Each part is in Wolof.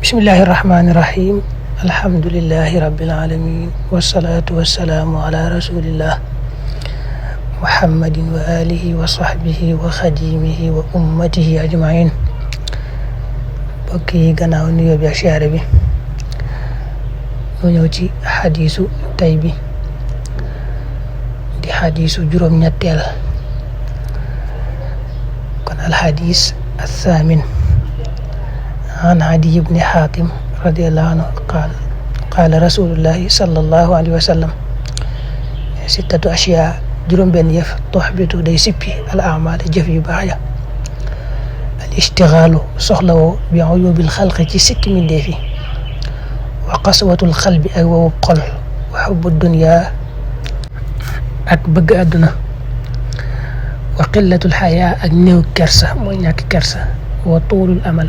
bismillahi irrahmani irrahim alhamdulillahi rabbil alamin wassalatu wassalamu ala rasulillah muhammadin wa alihi wa sahbihi wa xadimihi wa ummatihi ajmain. mbokk yi gannaaw nuyoo bi ak siyaare bi ñu ñëw ci xadiisu tay bi di xadiisu juróom-ñetteel kon alxadiis الثامن عن عدي بن حاتم رضي الله عنه قال رسول الله صلى الله عليه وسلم ستة أشياء juróom benn yëf toxbitu day sippi al amal jëf yu baax ya al istigaalu soxlawoo bi uyubil xalqi ci sikki mindeef yi wa qaswatul xalbi ak wowu xol wa xubbu dunya ak bëgg àdduna wa qillatul xayaa ak néew kersa mooy ñàkk kersa wa tuulul amal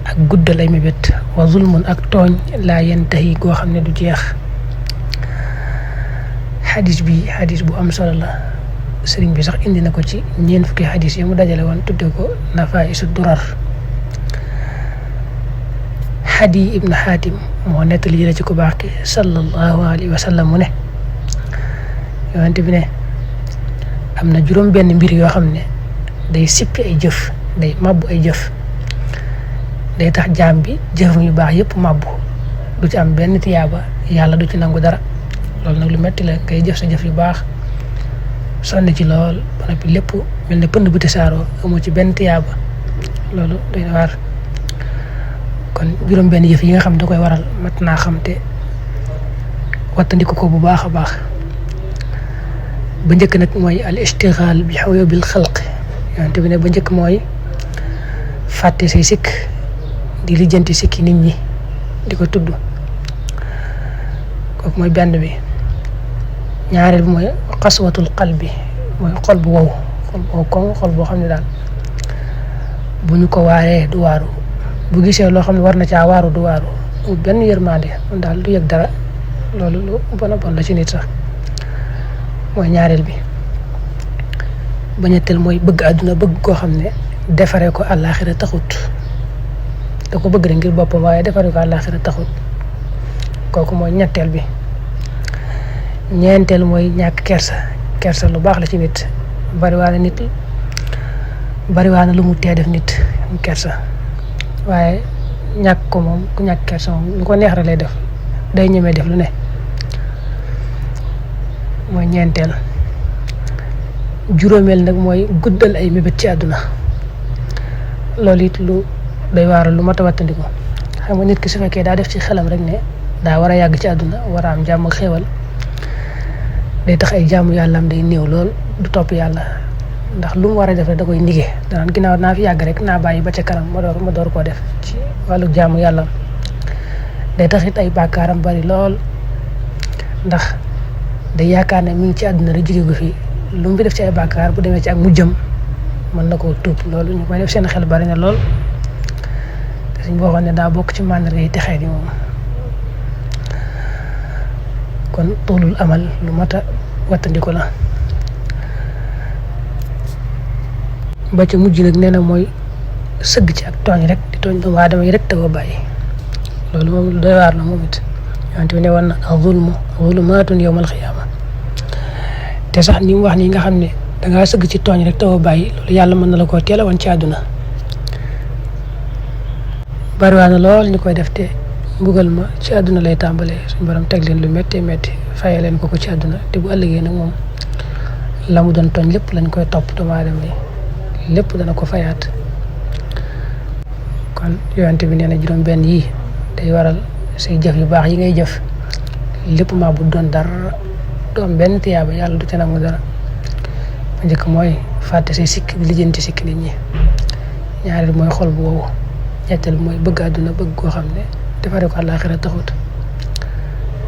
ak guddal ay mébét wa zulmun ak tooñ laa yantahi goo xam ne du jeex. xadis bi xadis bu am solo la sëriñ bi sax indi na ko ci ñeent fukki xadis yi mu dajale woon tudde ko nafaisu durar. Xadi ibn Xaatim moo nettali jële ci ku baax ki sallallahu alayhi wa sallam mu ne yonent bi ne am na juróom benn mbir yoo xam ne day sippi ay jëf day mabbu ay jëf day tax jaam bi jëfam yu baax yëpp mabbu du ci am benn tiyaaba yàlla du ci nangu dara. loolu nag lu metti la ngay jëf sa jëf yu baax sonn ci lool ba noppi lépp mel ne pënd bu tasaaroo amoo ci benn tiyaaba loolu doy na waar. kon juróom benn jëf yi nga xam da koy waral mat naa xam te wattandiku ko bu baax a baax. ba njëkk nag mooy al istighal bi uyubil xalq yonent bi ne ba njëkk mooy fàtte say sikk di lijjanti sikki nit ñi di ko tudd kooku mooy benn bi. ñaareel bi mooy qaswatul qalbi mooy xol bu wow xol boo xam ne daal bu ñu ko waaree du waaru bu gisee loo xam ne war na caa waaru du waaru benn yërmande daal du yëg dara loolu lu bon a bon la ci nit sax mooy ñaareel bi. ba ñetteel mooy bëgg àdduna bëgg koo xam ne defaree ko àllaaxira taxut da ko bëgg rek ngir boppam waaye defaree ko àllaaxira taxut kooku mooy ñetteel bi. ñeenteel mooy ñàkk kersa lu baax la ci nit bariwaana lu mu tee def nit kersa waaye ñàkk ko moom ku ñàkk kersa moom lu ko neex rek lay def day ñemee def lu ne mooy ñeenteel. juróomeel nag mooy guddal ay mébét ci àdduna loolu it lu day waaral lu mat a wattandiku xam nga nit ki su fekkee daa def ci xelam rek ne daa war a yàgg ci àdduna war a am jàmm ak xéewal day tax ay jaamu yàlla am day néew lool du topp yàlla ndax lu mu war a def rek da koy nigee danaan ginnaaw naa fi yàgg rek naa bàyyi ba ca kanam ma door koo def ci wàllu jaamu yàlla day tax it ay bàkkaaram bari lool ndax day yaakaar ne mi ngi ci àdduna rek jóge ko fii lu mu fi def ci ay bàkkaar bu demee ci ak mujjam mën na koo tuub loolu ñu koy def seen xel bari na lool te suñ boo xam ne daa bokk ci màndarga yi texee di moom. kon toolul amal lu mat a wattandiku la. ba ca mujj nag nee na mooy sëgg ci ak tooñ rek di tooñ doomu aadama yi rek te ko bàyyi loolu moom lu doy waar la moom it yonent bi ne woon na az-zulmu zulumaatun yawmal qiyaama te sax ni mu wax nii nga xam ne dangaa sëgg ci tooñ rek te ko bàyyi loolu yàlla mën na la koo teel a wan ci àdduna bariwaana lool ñu koy def te mbugal ma ci àdduna lay tàmbalee suñu borom teg leen lu métti métti fayee leen ko ci àdduna te bu ëllëgee nag moom la mu doon tooñ lépp lañ koy topp doomu aadama yi lépp dana ko fayaat. kon yonent bi nee na juróom benn yii day waral say jëf yu baax yi ngay jëf lépp maa bu doon dara doom benn tiyaaba yàlla du ca nangu dara. ba njëkk mooy fàtte say sikk di lijjanti sikk nit ñi. ñaareel mooy xol bu wow. ñetteel mooy bëgg àdduna bëgg koo xam ne defaree ko àllaaxira taxut.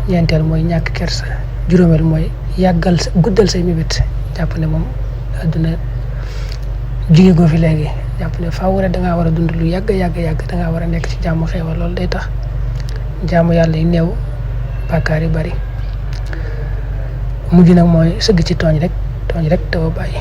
ñeenteel mooy ñàkk kersa. juróomeel mooy guddal say mébét jàpp ne moom àdduna jóge goo fi léegi jàpp ne faaw rek dangaa war a dund lu yàgg dangaa war a nekk ci jàmm xeewal loolu day tax jaamu yàlla yi néew bàkkaar yi bari. mujj nag mooy sëgg ci tooñ rek te bàyyi.